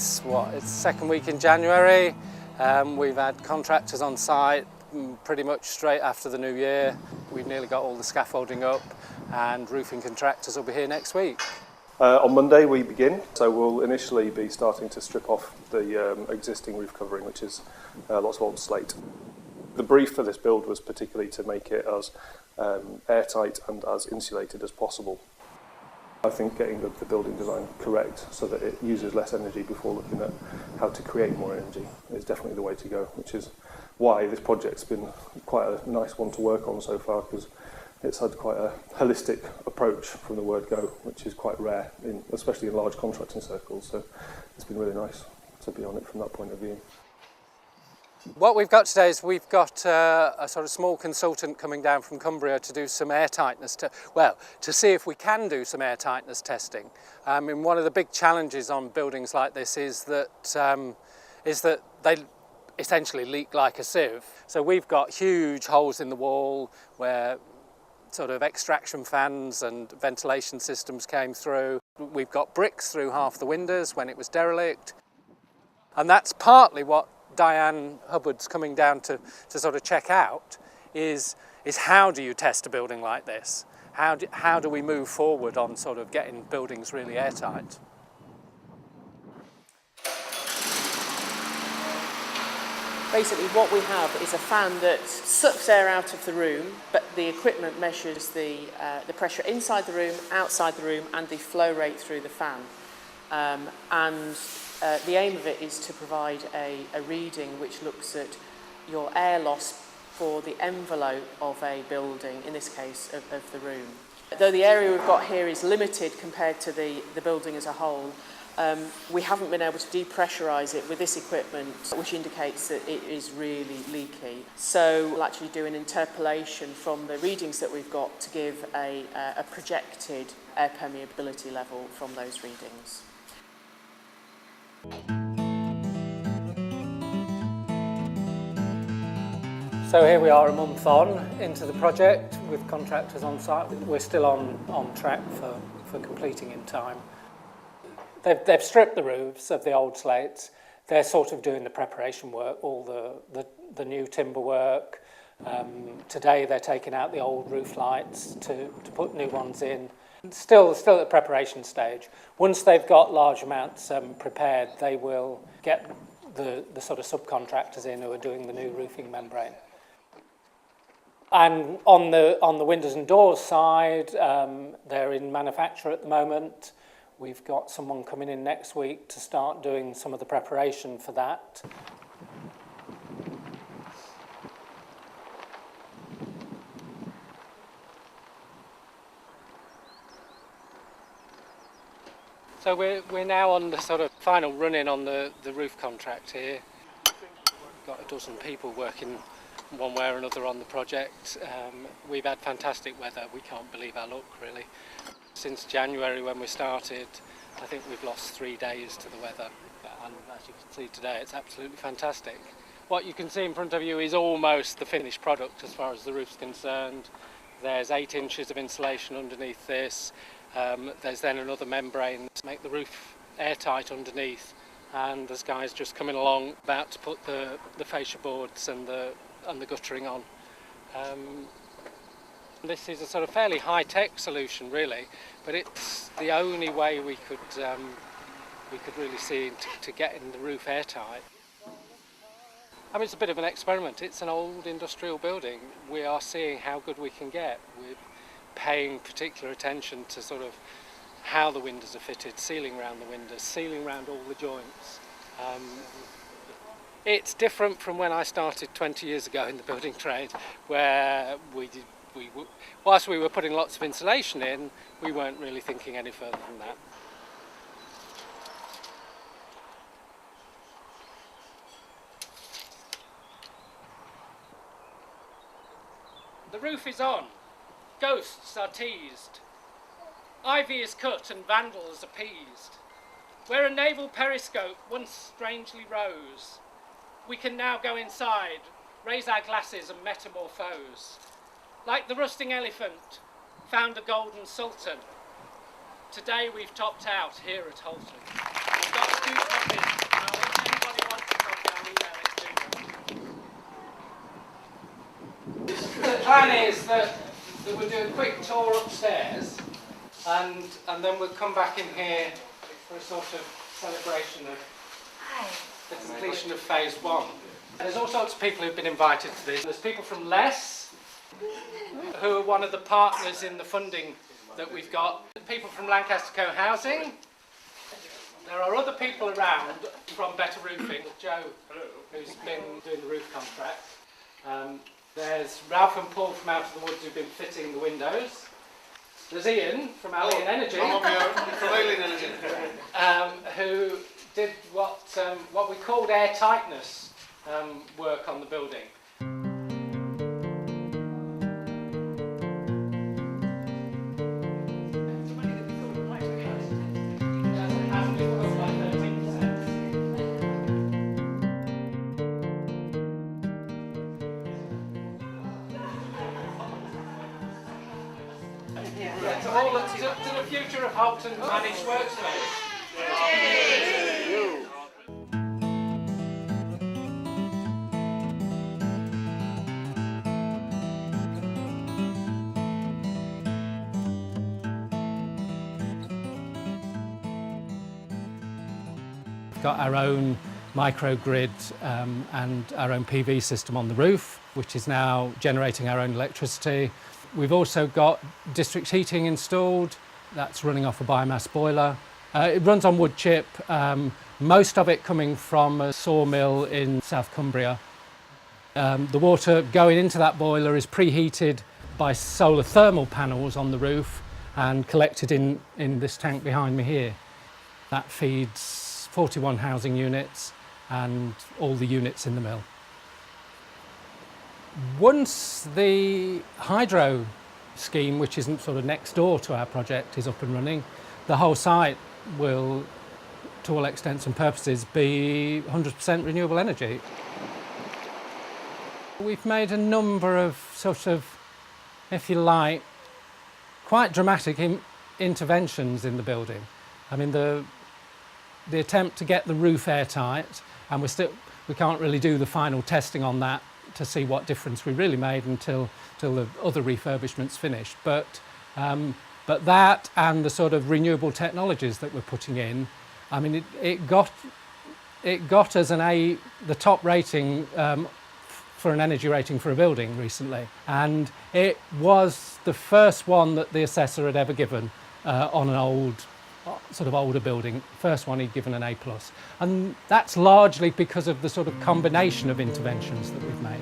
It's second week in January. We've had contractors on site pretty much straight after the new year. We've nearly got all the scaffolding up and roofing contractors will be here next week. On Monday we begin, so we'll initially be starting to strip off the existing roof covering, which is lots of old slate. The brief for this build was particularly to make it as airtight and as insulated as possible. I think getting the building design correct so that it uses less energy before looking at how to create more energy is definitely the way to go, which is why this project's been quite a nice one to work on so far, because it's had quite a holistic approach from the word go, which is quite rare, especially in large contracting circles. So it's been really nice to be on it from that point of view. What we've got today is we've got a sort of small consultant coming down from Cumbria to do some air tightness, to see if we can do some air tightness testing. And one of the big challenges on buildings like this is that they essentially leak like a sieve. So we've got huge holes in the wall where sort of extraction fans and ventilation systems came through. We've got bricks through half the windows when it was derelict. And that's partly what Diane Hubbard's coming down to sort of check out is how do you test a building like this? How do we move forward on sort of getting buildings really airtight? Basically what we have is a fan that sucks air out of the room, but the equipment measures the pressure inside the room, outside the room, and the flow rate through the fan. The aim of it is to provide a reading which looks at your air loss for the envelope of a building, in this case of the room. Though the area we've got here is limited compared to the building as a whole, we haven't been able to depressurise it with this equipment, which indicates that it is really leaky. So we'll actually do an interpolation from the readings that we've got to give a projected air permeability level from those readings. So here we are a month on into the project with contractors on site. We're still on track for completing in time. They've stripped the roofs of the old slates. They're sort of doing the preparation work, all the new timber work. Today they're taking out the old roof lights to put new ones in. Still at the preparation stage. Once they've got large amounts prepared, they will get the sort of subcontractors in who are doing the new roofing membrane. And on the windows and doors side, they're in manufacture at the moment. We've got someone coming in next week to start doing some of the preparation for that. So we're now on the sort of final run-in on the roof contract here. We've got a dozen people working one way or another on the project. We've had fantastic weather. We can't believe our luck, really. Since January when we started, I think we've lost 3 days to the weather. And as you can see today, it's absolutely fantastic. What you can see in front of you is almost the finished product as far as the roof's concerned. There's 8 inches of insulation underneath this. There's then another membrane to make the roof airtight underneath, and there's guys just coming along about to put the fascia boards and the guttering on. This is a sort of fairly high-tech solution, really, but it's the only way we could really see to getting the roof airtight. I mean, it's a bit of an experiment. It's an old industrial building. We are seeing how good we can get. We're paying particular attention to sort of how the windows are fitted, sealing around the windows, sealing around all the joints. It's different from when I started 20 years ago in the building trade, where whilst we were putting lots of insulation in, we weren't really thinking any further than that. The roof is on. Ghosts are teased. Ivy is cut and vandals appeased. Where a naval periscope once strangely rose, we can now go inside, raise our glasses and metamorphose. Like the rusting elephant, found a golden sultan. Today we've topped out here at Halton. We've got 2 copies that we'll do a quick tour upstairs, and then we'll come back in here for a sort of celebration of the completion of phase 1. There's all sorts of people who've been invited to this. There's people from Less, who are one of the partners in the funding that we've got. People from Lancaster Co-Housing. There are other people around from Better Roofing. Joe, who's been doing the roof contract. There's Ralph and Paul from Out of the Woods who've been fitting the windows. There's Ian from Alien Energy. From Alien Energy. Who did what we called air tightness work on the building. To the future of Halton managed workspace. We've got our own microgrid and our own PV system on the roof, which is now generating our own electricity. We've also got district heating installed. That's running off a biomass boiler. It runs on wood chip, most of it coming from a sawmill in South Cumbria. The water going into that boiler is preheated by solar thermal panels on the roof and collected in this tank behind me here. That feeds 41 housing units and all the units in the mill. Once the hydro scheme, which isn't sort of next door to our project, is up and running, the whole site will, to all extents and purposes, be 100% renewable energy. We've made a number of sort of, if you like, quite dramatic interventions in the building. I mean, the attempt to get the roof airtight, and we can't really do the final testing on that to see what difference we really made until the other refurbishment's finished. But that and the sort of renewable technologies that we're putting in, I mean, it got us the top rating for an energy rating for a building recently, and it was the first one that the assessor had ever given on an older building. First one he'd given an A+, and that's largely because of the sort of combination of interventions that we've made.